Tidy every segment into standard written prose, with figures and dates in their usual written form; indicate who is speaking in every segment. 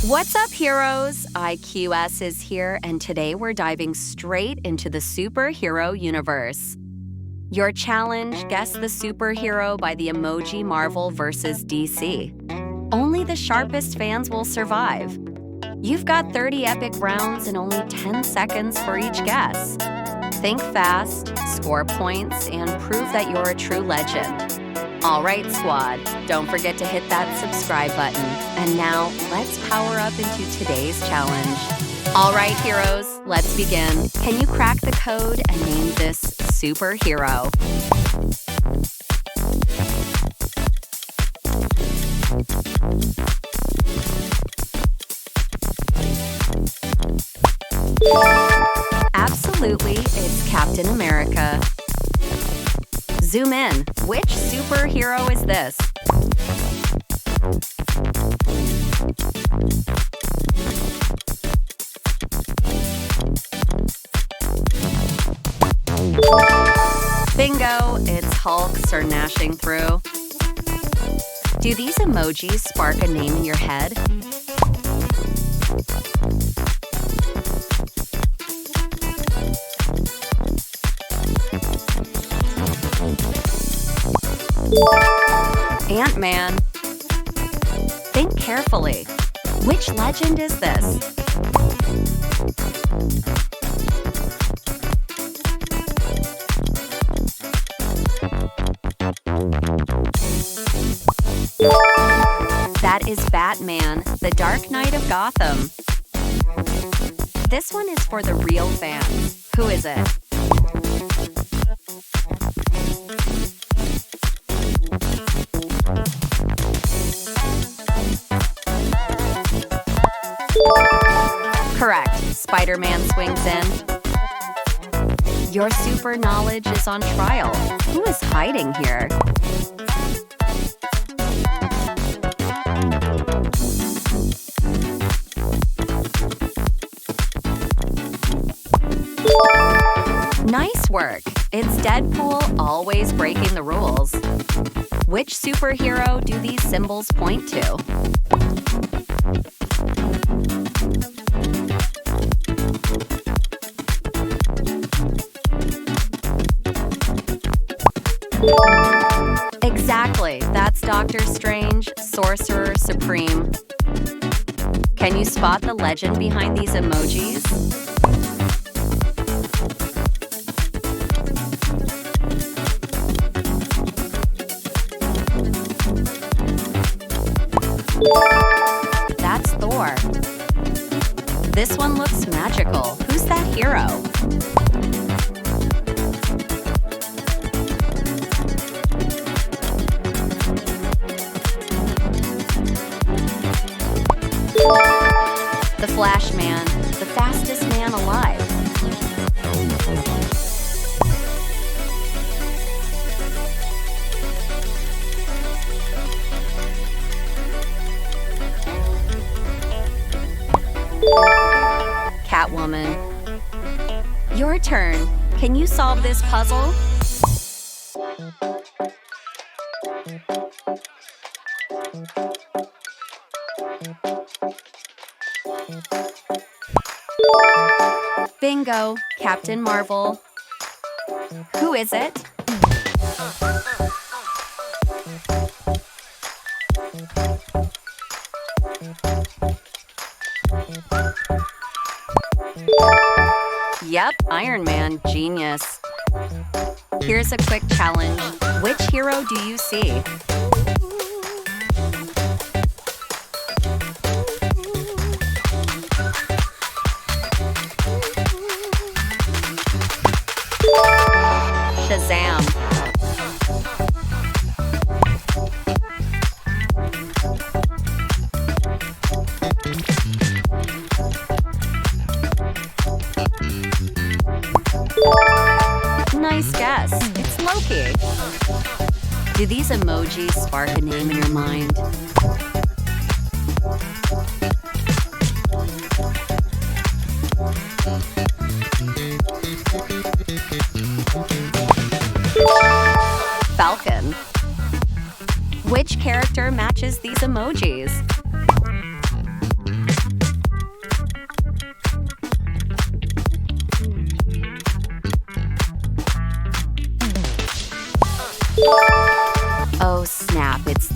Speaker 1: What's up, heroes? IQS is here, and today we're diving straight into the superhero universe. Your challenge, guess the superhero by the Emoji Marvel versus DC. Only the sharpest fans will survive. You've got 30 epic rounds and only 10 seconds for each guess. Think fast, score points, and prove that you're a true legend. All right, squad, don't forget to hit that subscribe button. And now, let's power up into today's challenge. All right, heroes, let's begin. Can you crack the code and name this superhero? Absolutely, it's Captain America. Zoom in. Which superhero is this? Bingo! It's Hulk Sir Gnashing Through. Do these emojis spark a name in your head? Ant-Man. Think carefully. Which legend is this? That is Batman, the Dark Knight of Gotham. This one is for the real fans. Who is it? Correct. Spider-Man swings in. Your super knowledge is on trial. Who is hiding here? Nice work. It's Deadpool, always breaking the rules. Which superhero do these symbols point to? Exactly. That's Doctor Strange, Sorcerer Supreme. Can you spot the legend behind these emojis? That's Thor. This one looks magical. Who's that hero? The Flash Man, the fastest man alive. Catwoman. Your turn. Can you solve this puzzle? Bingo, Captain Marvel. Who is it? Yep, Iron Man, genius. Here's a quick challenge. Which hero do you see? Shazam. Nice guess. It's Loki. Do these emojis spark a name in your mind? Falcon. Which character matches these emojis?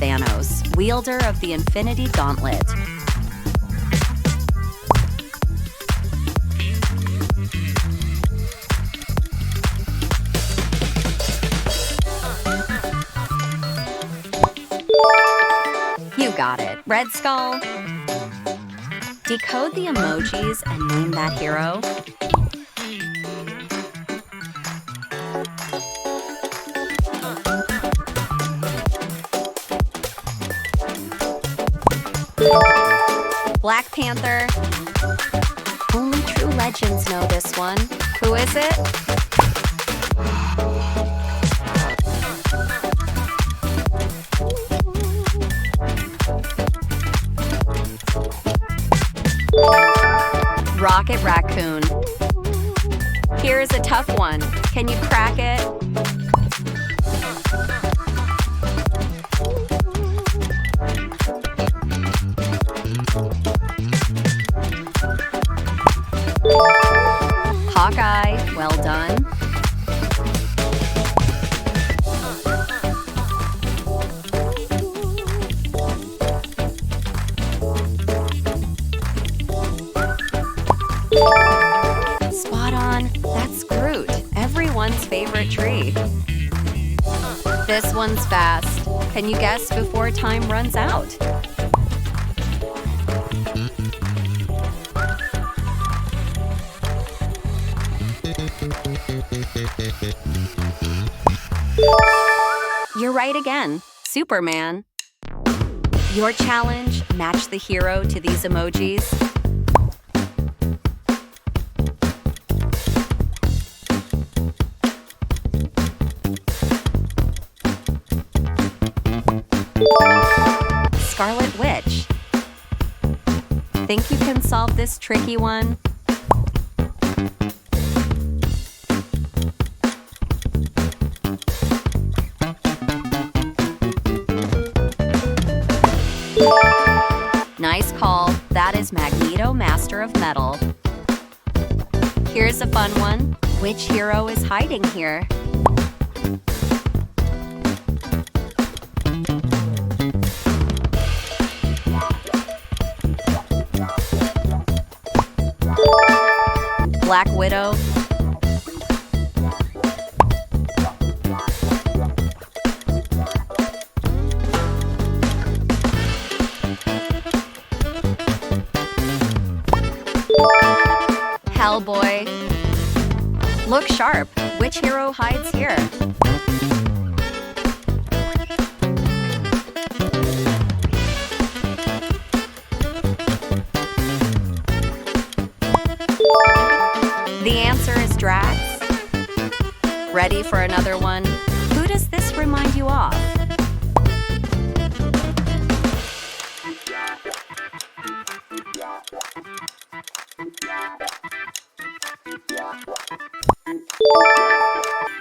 Speaker 1: Thanos, wielder of the Infinity Gauntlet. You got it. Red Skull. Decode the emojis and name that hero. Black Panther. Only true legends know this one. Who is it? Rocket Raccoon. Here's a tough one. Can you crack it? Hawkeye, well done. Spot on, that's Groot, everyone's favorite tree. This one's fast. Can you guess before time runs out? You're right again, Superman. Your challenge, match the hero to these emojis. Scarlet Witch. Think you can solve this tricky one? Nice call. That is Magneto, Master of Metal. Here's a fun one. Which hero is hiding here? Black Widow. Hellboy. Look sharp. Which hero hides here? The answer is Drax. Ready for another one? Who does this remind you of?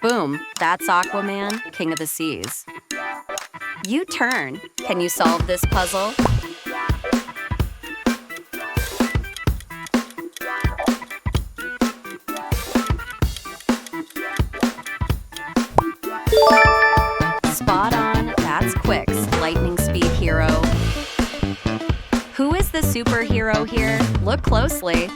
Speaker 1: Boom, that's Aquaman, King of the Seas. You turn. Can you solve this puzzle? Spot on, that's Quick's lightning speed hero. Who is the superhero here? Look closely.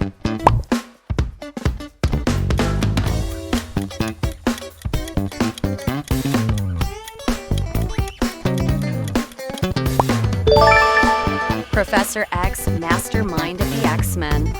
Speaker 1: Professor X, mastermind of the X-Men.